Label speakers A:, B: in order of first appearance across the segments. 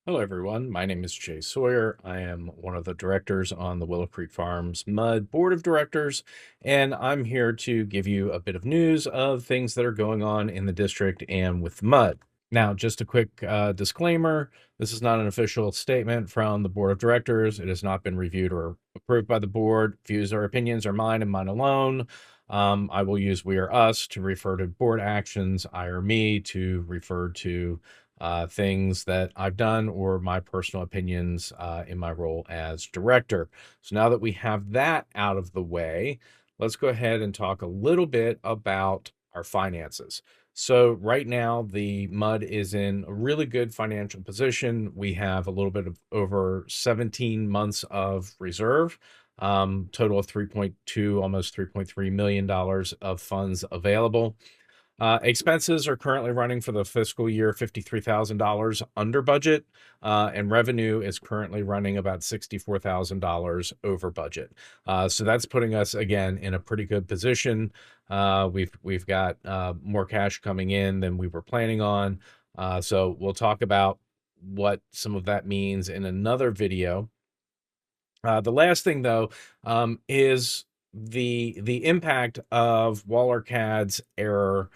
A: Hello, everyone. My name is Jay Sawyer. I am one of the directors on the Willow Creek Farms MUD Board of Directors, and I'm here to give you a bit of news of things that are going on in the district and with MUD. Now, just a quick disclaimer. This is not an official statement from the Board of Directors. It has not been reviewed or approved by the board. Views or opinions are mine and mine alone. I will use we or us to refer to board actions, I or me to refer to things that I've done or my personal opinions in my role as director. So now that we have that out of the way, let's go ahead and talk a little bit about our finances. So right now, the MUD is in a really good financial position. We have a little bit of over 17 months of reserve, total of 3.2, almost $3.3 million of funds available. Expenses are currently running for the fiscal year $53,000 under budget, and revenue is currently running about $64,000 over budget. So that's putting us again in a pretty good position. We've got more cash coming in than we were planning on. So we'll talk about what some of that means in another video. The last thing, though, is the impact of Waller CAD's error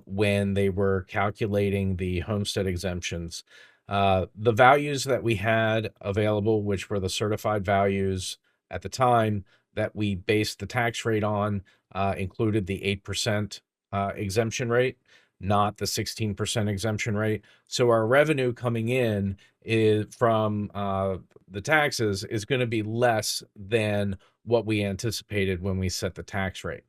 A: when they were calculating the homestead exemptions. The values that we had available, which were the certified values at the time that we based the tax rate on, included the 8% exemption rate, not the 16% exemption rate. So our revenue coming in is from the taxes is going to be less than what we anticipated when we set the tax rate.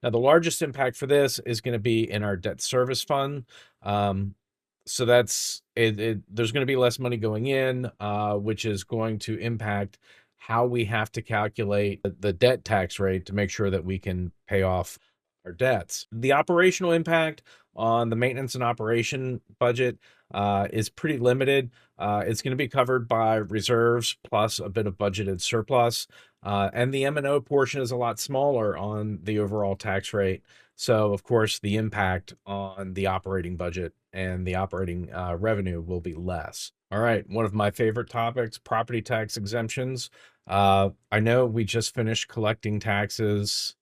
A: Now, the largest impact for this is going to be in our debt service fund. So that's it. There's going to be less money going in, which is going to impact how we have to calculate the debt tax rate to make sure that we can pay off our debts. The operational impact on the maintenance and operation budget is pretty limited. It's going to be covered by reserves plus a bit of budgeted surplus. And the M&O portion is a lot smaller on the overall tax rate. So, of course, the impact on the operating budget and the operating revenue will be less. All right, one of my favorite topics, property tax exemptions. I know we just finished collecting taxes,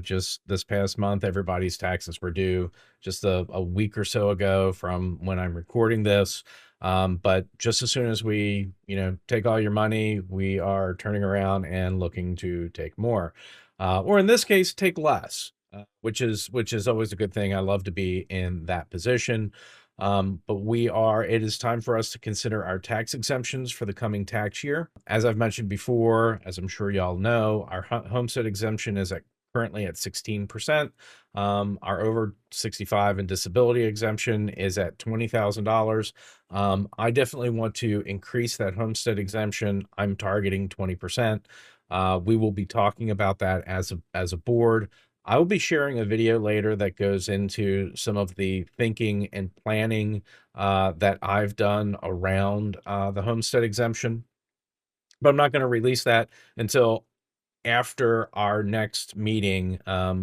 A: just this past month. Everybody's taxes were due just a week or so ago from when I'm recording this. But just as soon as we, take all your money, we are turning around and looking to take more, or in this case, take less, which is always a good thing. I love to be in that position. But it is time for us to consider our tax exemptions for the coming tax year. As I've mentioned before, as I'm sure y'all know, our homestead exemption is currently at 16%. Our over 65 and disability exemption is at $20,000. I definitely want to increase that homestead exemption. I'm targeting 20%. We will be talking about that as a board. I will be sharing a video later that goes into some of the thinking and planning that I've done around the homestead exemption, but I'm not going to release that until after our next meeting,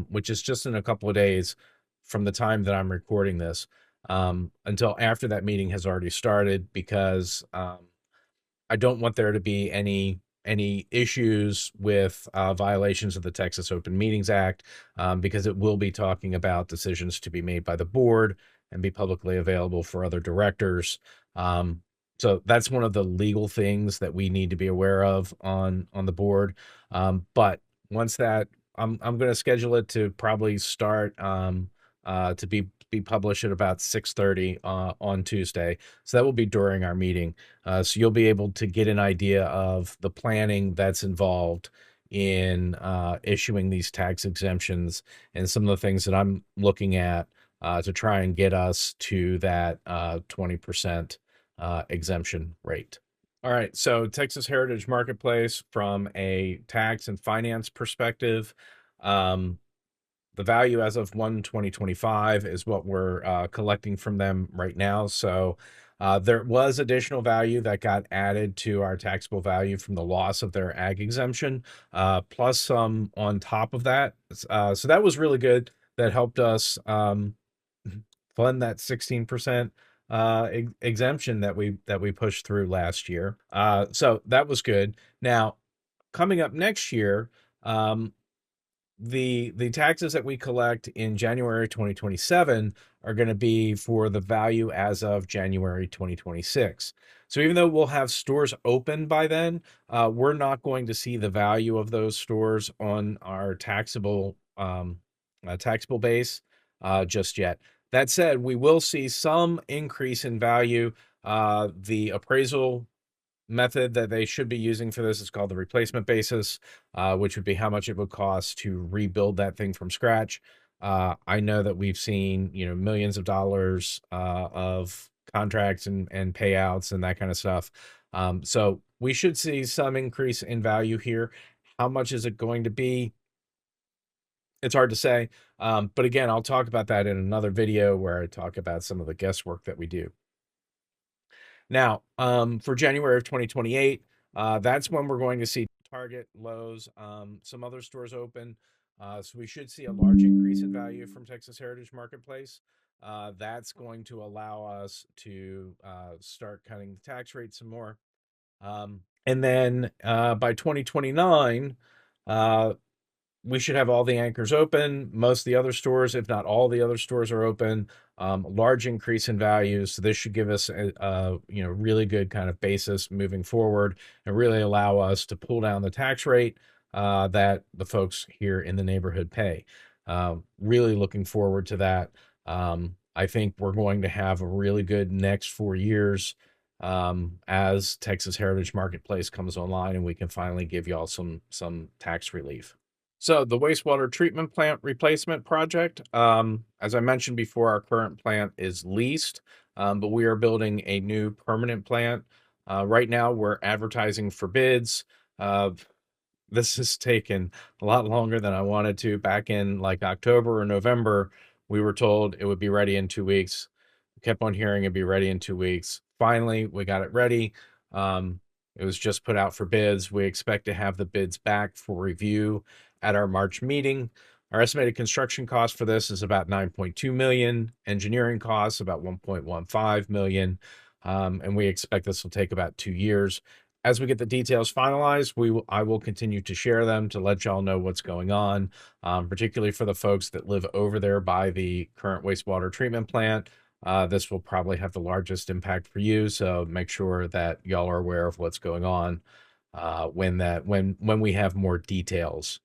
A: which is just in a couple of days from the time that I'm recording this, until after that meeting has already started, because I don't want there to be any issues with violations of the Texas Open Meetings Act, because it will be talking about decisions to be made by the board and be publicly available for other directors. So that's one of the legal things that we need to be aware of on the board. But once that, I'm going to schedule it to probably start to be published at about 6:30 on Tuesday. So that will be during our meeting. So you'll be able to get an idea of the planning that's involved in issuing these tax exemptions and some of the things that I'm looking at to try and get us to that 20% exemption rate. All right, so Texas Heritage Marketplace, from a tax and finance perspective, the value as of 1/2025 is what we're collecting from them right now. So there was additional value that got added to our taxable value from the loss of their ag exemption, plus some on top of that. So that was really good. That helped us fund that 16% exemption that we pushed through last year. So that was good. Now, coming up next year, um, the taxes that we collect in January 2027 are going to be for the value as of January 2026. So even though we'll have stores open by then, we're not going to see the value of those stores on our taxable base just yet. That said, we will see some increase in value. The appraisal method that they should be using for this is called the replacement basis, which would be how much it would cost to rebuild that thing from scratch. I know that we've seen, millions of dollars of contracts and payouts and that kind of stuff. So we should see some increase in value here. How much is it going to be? It's hard to say. But again, I'll talk about that in another video where I talk about some of the guesswork that we do. Now, for January of 2028, that's when we're going to see Target, Lowe's, some other stores open. So we should see a large increase in value from Texas Heritage Marketplace. That's going to allow us to start cutting the tax rate some more. And then by 2029, we should have all the anchors open. Most of the other stores, if not all the other stores, are open. Large increase in value. So this should give us a really good kind of basis moving forward and really allow us to pull down the tax rate that the folks here in the neighborhood pay. Really looking forward to that. I think we're going to have a really good next 4 years as Texas Heritage Marketplace comes online and we can finally give y'all some tax relief. So the wastewater treatment plant replacement project, as I mentioned before, our current plant is leased, but we are building a new permanent plant. Right now, we're advertising for bids. This has taken a lot longer than I wanted to. Back in like October or November, we were told it would be ready in 2 weeks. We kept on hearing it'd be ready in 2 weeks. Finally, we got it ready. It was just put out for bids. We expect to have the bids back for review at our March meeting. Our estimated construction cost for this is about $9.2 million. Engineering costs about $1.15 million. And we expect this will take about 2 years. As we get the details finalized, I will continue to share them to let y'all know what's going on, particularly for the folks that live over there by the current wastewater treatment plant. This will probably have the largest impact for you, so make sure that y'all are aware of what's going on when we have more details.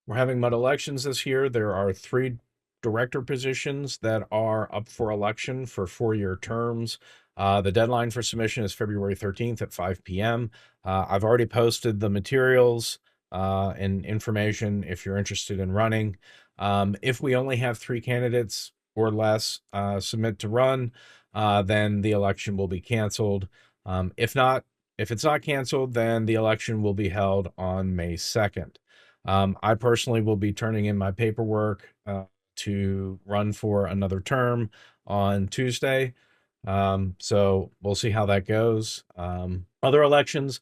A: We're having MUD elections this year. There are 3 director positions that are up for election for 4-year terms. The deadline for submission is February 13th at 5 p.m. I've already posted the materials and information if you're interested in running. If we only have 3 candidates or less submit to run, then the election will be canceled. If it's not canceled, then the election will be held on May 2nd. I personally will be turning in my paperwork to run for another term on Tuesday. So we'll see how that goes. Other elections,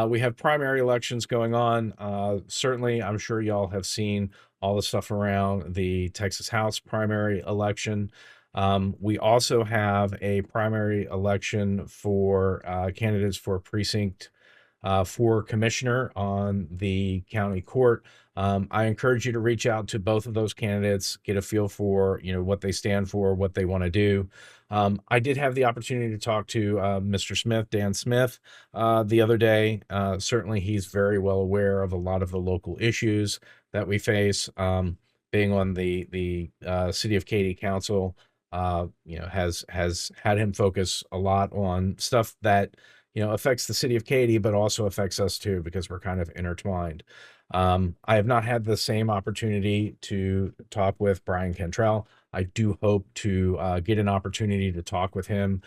A: we have primary elections going on. Certainly, I'm sure y'all have seen all the stuff around the Texas House primary election. We also have a primary election for candidates for precinct for commissioner on the county court. I encourage you to reach out to both of those candidates, get a feel for what they stand for, what they want to do. I did have the opportunity to talk to Mr. Smith, Dan Smith, the other day. Certainly, he's very well aware of a lot of the local issues that we face. Being on the City of Katy Council, has had him focus a lot on stuff that affects the city of Katy, but also affects us too, because we're kind of intertwined. I have not had the same opportunity to talk with Brian Cantrell. I do hope to get an opportunity to talk with him,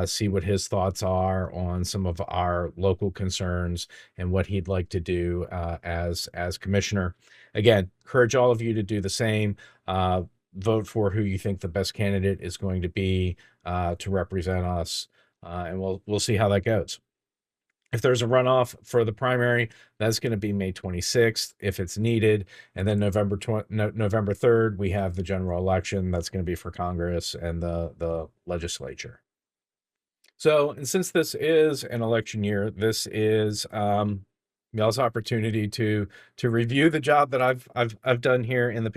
A: see what his thoughts are on some of our local concerns and what he'd like to do as commissioner. Again, encourage all of you to do the same. Vote for who you think the best candidate is going to be to represent us. And we'll see how that goes. If there's a runoff for the primary, that's going to be May 26th if it's needed. And then November 3rd, we have the general election. That's going to be for Congress and the legislature. So, and since this is an election year, this is Mel's opportunity to review the job that I've done here in the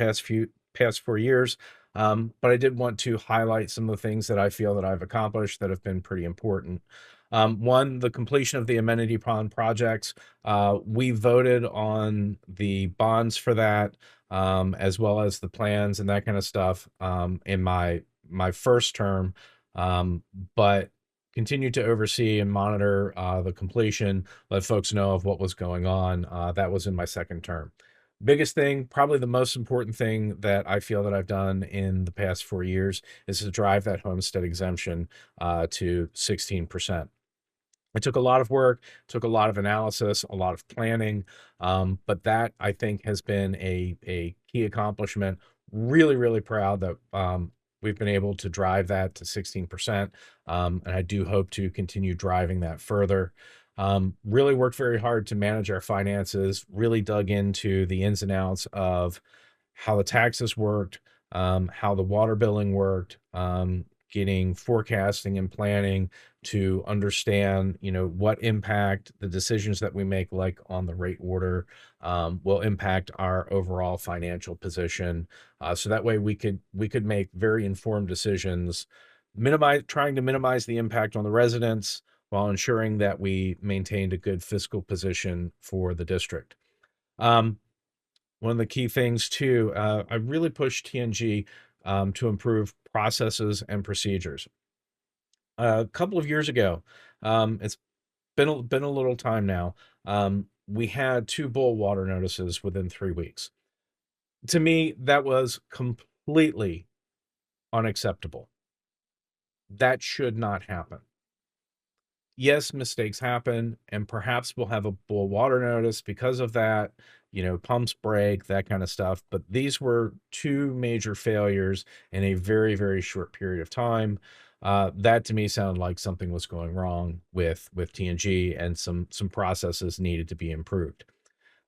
A: past 4 years. But I did want to highlight some of the things that I feel that I've accomplished that have been pretty important. One, the completion of the amenity pond projects. We voted on the bonds for that, as well as the plans and that kind of stuff, in my first term. But continue to oversee and monitor the completion, let folks know of what was going on. That was in my second term. Biggest thing, probably the most important thing that I feel that I've done in the past 4 years is to drive that homestead exemption to 16%. It took a lot of work, took a lot of analysis, a lot of planning, but that I think has been a key accomplishment. Really, really proud that we've been able to drive that to 16%, and I do hope to continue driving that further. Really worked very hard to manage our finances, really dug into the ins and outs of how the taxes worked, how the water billing worked, getting forecasting and planning to understand, what impact the decisions that we make, like on the rate order, will impact our overall financial position. So that way we could make very informed decisions, trying to minimize the impact on the residents while ensuring that we maintained a good fiscal position for the district. Um, One of the key things too, I really pushed TNG to improve processes and procedures. A couple of years ago, it's been a little time now. We had two boil water notices within 3 weeks. To me, that was completely unacceptable. That should not happen. Yes, mistakes happen, and perhaps we'll have a boil water notice because of that, pumps break, that kind of stuff. But these were two major failures in a very, very short period of time. That to me sounded like something was going wrong with TNG, and some processes needed to be improved.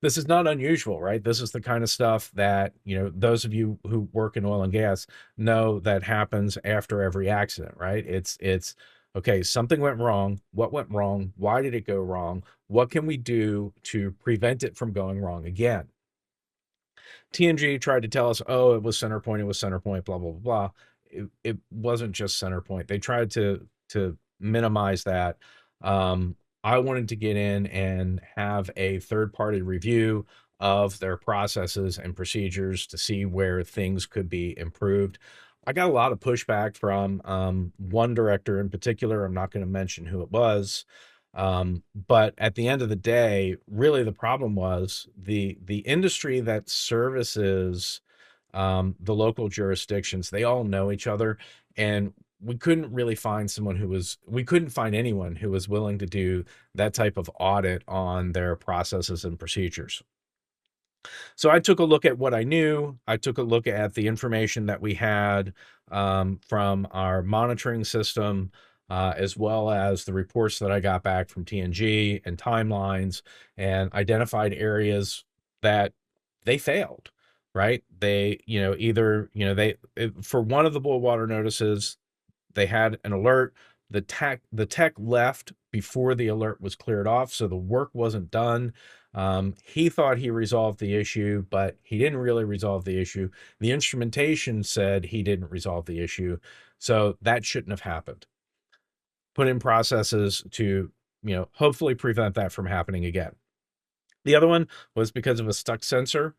A: This is not unusual, right? This is the kind of stuff that, those of you who work in oil and gas know that happens after every accident, right? It's okay, something went wrong. What went wrong? Why did it go wrong? What can we do to prevent it from going wrong again? TNG tried to tell us, oh, it was center point, blah, blah, blah, blah. It wasn't just center point. They tried to minimize that. I wanted to get in and have a third party review of their processes and procedures to see where things could be improved. I got a lot of pushback from one director in particular. I'm not going to mention who it was. But at the end of the day, really the problem was the industry that services the local jurisdictions. They all know each other, and we couldn't find anyone who was willing to do that type of audit on their processes and procedures. So I took a look at what I knew. I took a look at the information that we had from our monitoring system, as well as the reports that I got back from TNG and timelines, and identified areas that they failed, right? They, either, for one of the boil water notices, they had an alert. The tech left before the alert was cleared off, so the work wasn't done. He thought he resolved the issue, but he didn't really resolve the issue. The instrumentation said he didn't resolve the issue, so that shouldn't have happened. Put in processes to, hopefully prevent that from happening again. The other one was because of a stuck sensor.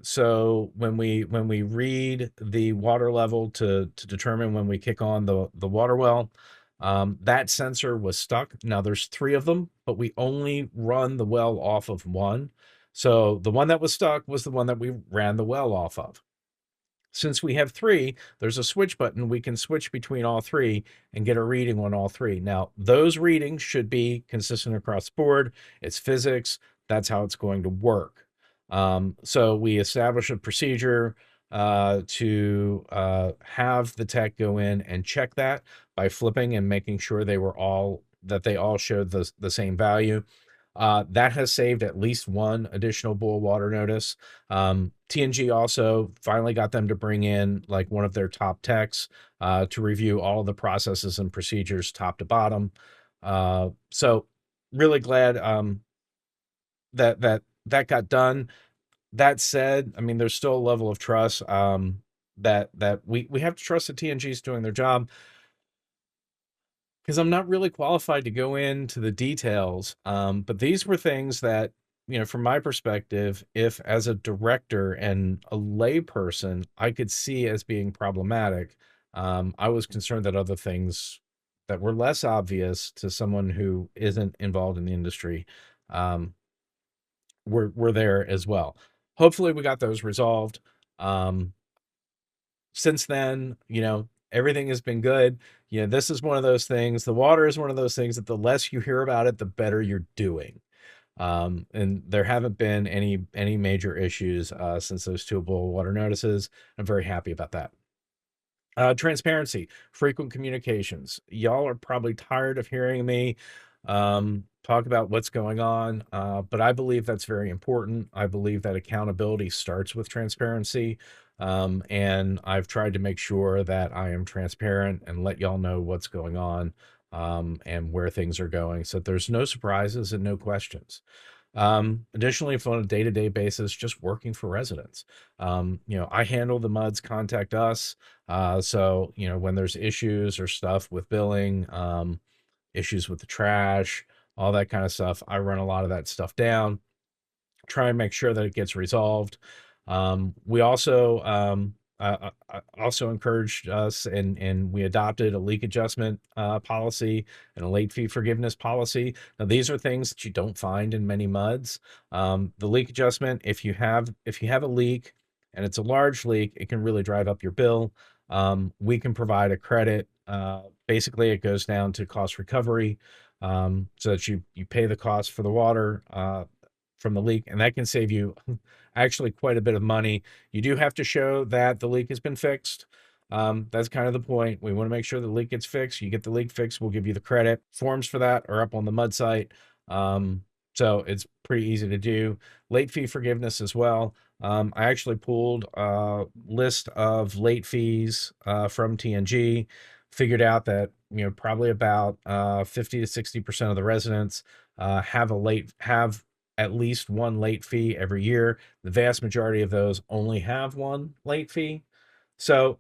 A: So when we read the water level to determine when we kick on the water well, that sensor was stuck. Now there's three of them, but we only run the well off of one. So the one that was stuck was the one that we ran the well off of. Since we have three, there's a switch button. We can switch between all three and get a reading on all three. Now, those readings should be consistent across the board. It's physics. That's how it's going to work. So we established a procedure to have the tech go in and check that by flipping and making sure they all showed the same value. That has saved at least one additional boil water notice. TNG also finally got them to bring in like one of their top techs to review all the processes and procedures top to bottom. So really glad that got done. That said, I mean, there's still a level of trust that we have to trust that TNG is doing their job, because I'm not really qualified to go into the details. But these were things that, from my perspective, if as a director and a layperson, I could see as being problematic, I was concerned that other things that were less obvious to someone who isn't involved in the industry um, were there as well. Hopefully, we got those resolved. Um, since then, everything has been good. This is one of those things. The water is one of those things that the less you hear about it, the better you're doing. And there haven't been any major issues since those two boil water notices. I'm very happy about that. Transparency, frequent communications. Y'all are probably tired of hearing me talk about what's going on, but I believe that's very important. I believe that accountability starts with transparency. And I've tried to make sure that I am transparent and let y'all know what's going on, and where things are going, so there's no surprises and no questions. Additionally, if on a day-to-day basis, just working for residents. I handle the MUDs contact us. So, when there's issues or stuff with billing, issues with the trash, all that kind of stuff, I run a lot of that stuff down, try and make sure that it gets resolved. We also encouraged us, and we adopted a leak adjustment policy and a late fee forgiveness policy. Now, these are things that you don't find in many MUDs. The leak adjustment, if you have a leak and it's a large leak, it can really drive up your bill. We can provide a credit. Basically, it goes down to cost recovery, so that you pay the cost for the water from the leak, and that can save you actually quite a bit of money. You do have to show that the leak has been fixed. That's kind of the point. We want to make sure the leak gets fixed. You get the leak fixed, we'll give you the credit. Forms for that are up on the MUD site. So it's pretty easy to do. Late fee forgiveness as well. I actually pulled a list of late fees from TNG, figured out that probably about 50 to 60% of the residents have at least one late fee every year. The vast majority of those only have one late fee. So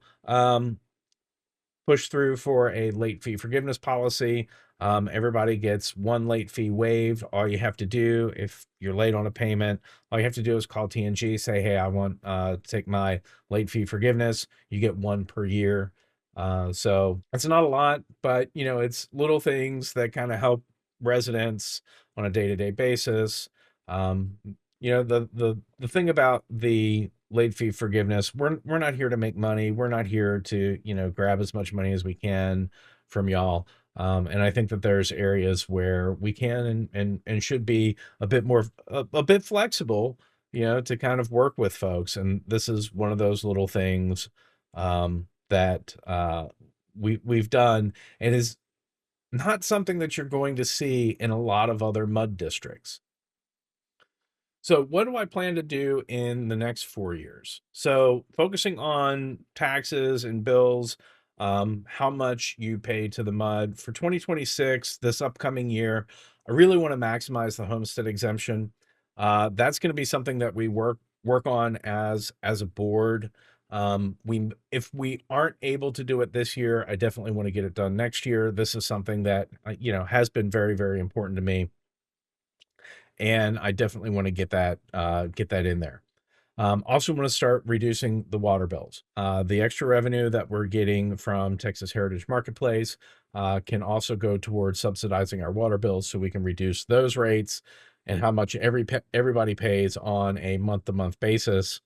A: push through for a late fee forgiveness policy. Everybody gets one late fee waived. All you have to do, if you're late on a payment, all you have to do is call TNG, say, hey, I want to take my late fee forgiveness. You get one per year. So it's not a lot, but it's little things that kind of help residents on a day-to-day basis. The thing about the late fee forgiveness, we're not here to make money. We're not here to grab as much money as we can from y'all. And I think that there's areas where we can and should be a bit more a bit flexible, to kind of work with folks. And this is one of those little things that we've done, and is not something that you're going to see in a lot of other MUD districts. So what do I plan to do in the next 4 years? So focusing on taxes and bills, how much you pay to the MUD for 2026, this upcoming year. I really want to maximize the homestead exemption. That's going to be something that we work on as a board. If we aren't able to do it this year, I definitely want to get it done next year. This is something that has been very, very important to me, and I definitely want to get that in there. Also want to start reducing the water bills. The extra revenue that we're getting from Texas Heritage Marketplace can also go towards subsidizing our water bills, so we can reduce those rates and how much everybody pays on a month-to-month basis.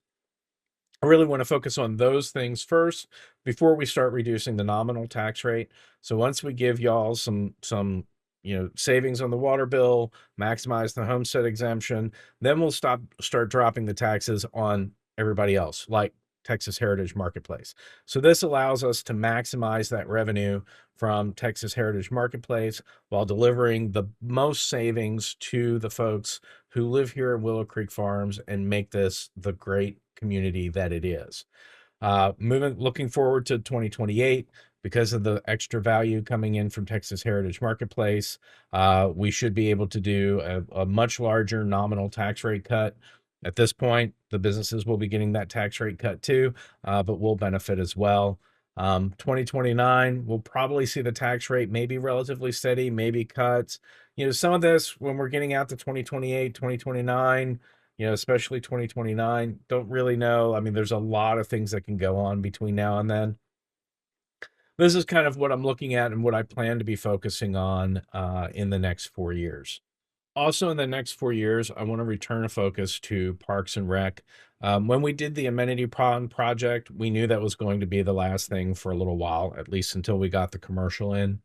A: I really want to focus on those things first before we start reducing the nominal tax rate. So once we give y'all some savings on the water bill, maximize the homestead exemption, then we'll start dropping the taxes on everybody else, like Texas Heritage Marketplace. So this allows us to maximize that revenue from Texas Heritage Marketplace while delivering the most savings to the folks who live here at Willow Creek Farms and make this the great community that it is. Looking forward to 2028, because of the extra value coming in from Texas Heritage Marketplace, we should be able to do a much larger nominal tax rate cut. At this point, the businesses will be getting that tax rate cut too, but we'll benefit as well. 2029, we'll probably see the tax rate maybe relatively steady, maybe cuts. Some of this, when we're getting out to 2028, 2029, especially 2029, don't really know. I mean, there's a lot of things that can go on between now and then. This is kind of what I'm looking at and what I plan to be focusing on in the next 4 years. Also, in the next 4 years, I want to return a focus to Parks and Rec. When we did the amenity pond project, we knew that was going to be the last thing for a little while, at least until we got the commercial in.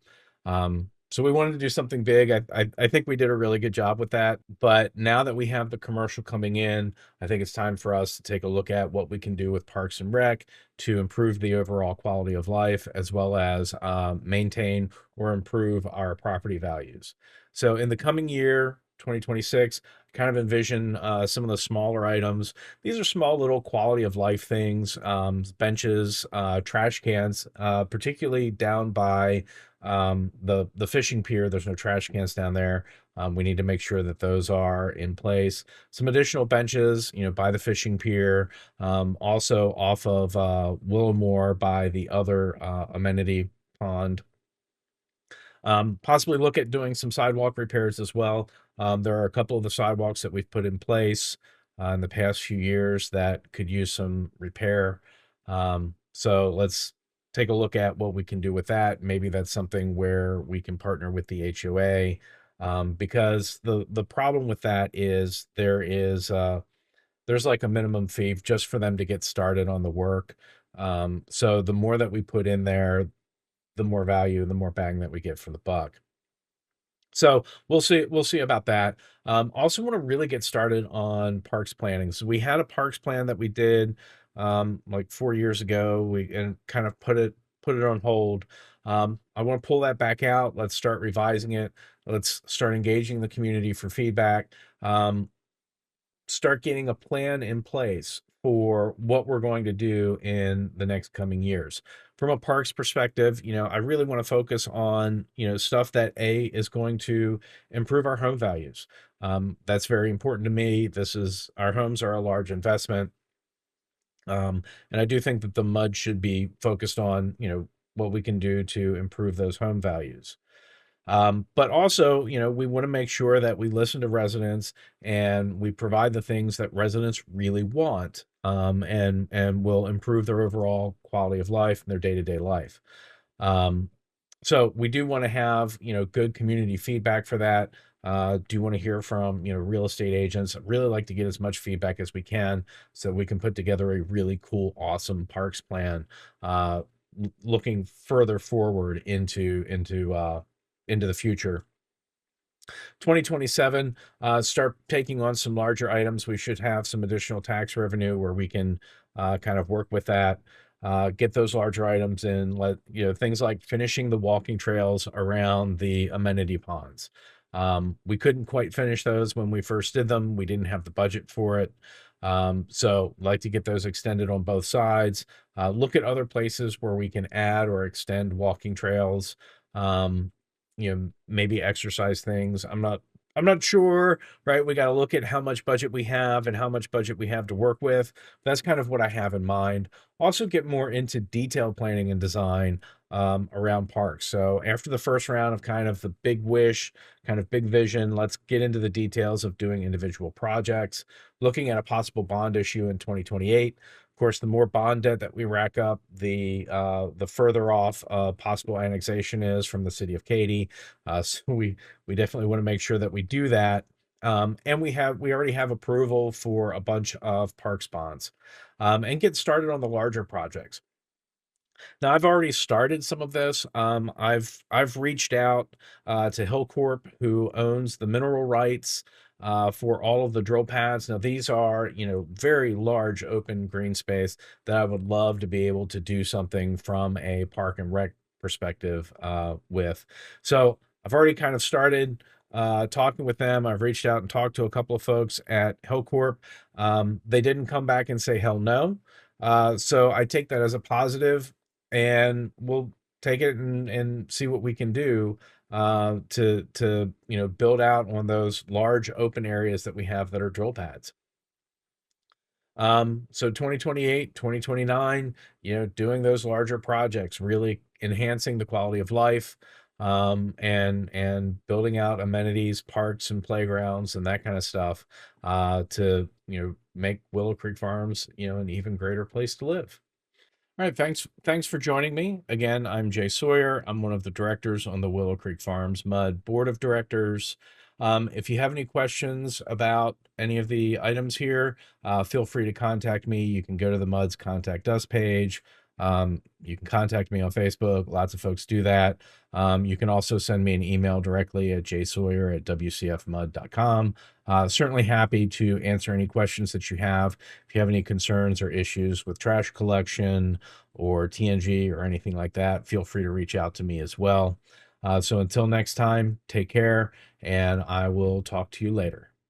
A: So we wanted to do something big. I think we did a really good job with that. But now that we have the commercial coming in, I think it's time for us to take a look at what we can do with Parks and Rec to improve the overall quality of life, as well as maintain or improve our property values. So in the coming year, 2026, kind of envision some of the smaller items. These are small little quality of life things, benches, trash cans, particularly down by the fishing pier. There's no trash cans down there. We need to make sure that those are in place. Some additional benches, by the fishing pier, also off of Willow by the other amenity pond. Possibly look at doing some sidewalk repairs as well. There are a couple of the sidewalks that we've put in place in the past few years that could use some repair. So let's take a look at what we can do with that. Maybe that's something where we can partner with the HOA, because the problem with that is there's like a minimum fee just for them to get started on the work. So the more that we put in there, the more value, the more bang that we get for the buck. So we'll see about that. Also want to really get started on parks planning. So we had a parks plan that we did like 4 years ago. And kind of put it on hold. I want to pull that back out. Let's start revising it. Let's start engaging the community for feedback. Start getting a plan in place for what we're going to do in the next coming years. From a parks perspective, I really want to focus on, stuff that is going to improve our home values. That's very important to me. Our homes are a large investment. And I do think that the MUD should be focused on, what we can do to improve those home values. But also, we want to make sure that we listen to residents and we provide the things that residents really want, and will improve their overall quality of life and their day-to-day life. So we do want to have, good community feedback for that. Do want to hear from, real estate agents. I'd really like to get as much feedback as we can so we can put together a really cool, awesome parks plan, looking further forward into the future. 2027, start taking on some larger items. We should have some additional tax revenue where we can kind of work with that, get those larger items in, things like finishing the walking trails around the amenity ponds. We couldn't quite finish those when we first did them. We didn't have the budget for it. So like to get those extended on both sides. Look at other places where we can add or extend walking trails. Maybe exercise things. I'm not sure, right? We got to look at how much budget we have and how much budget we have to work with. That's kind of what I have in mind. Also get more into detailed planning and design around parks. So after the first round of kind of the big wish, kind of big vision, let's get into the details of doing individual projects, looking at a possible bond issue in 2028. Of course, the more bond debt that we rack up, the further off possible annexation is from the city of Katy. So we definitely want to make sure that we do that. And we already have approval for a bunch of parks bonds, and get started on the larger projects. Now, I've already started some of this. I've reached out to Hillcorp, who owns the mineral rights for all of the drill pads. Now, these are, very large open green space that I would love to be able to do something from a park and rec perspective with. So I've already kind of started talking with them. I've reached out and talked to a couple of folks at Hillcorp. They didn't come back and say hell no. So I take that as a positive, and we'll take it and see what we can do to build out on those large open areas that we have that are drill pads. So 2028, 2029, doing those larger projects, really enhancing the quality of life, and building out amenities, parks and playgrounds and that kind of stuff, to, make Willow Creek Farms, an even greater place to live. All right, thanks for joining me. Again, I'm Jay Sawyer. I'm one of the directors on the Willow Creek Farms MUD Board of Directors. If you have any questions about any of the items here, feel free to contact me. You can go to the MUD's Contact Us page. You can contact me on Facebook. Lots of folks do that. You can also send me an email directly at jsawyer@wcfmud.com. Certainly happy to answer any questions that you have. If you have any concerns or issues with trash collection or TNG or anything like that, feel free to reach out to me as well. So until next time, take care, and I will talk to you later.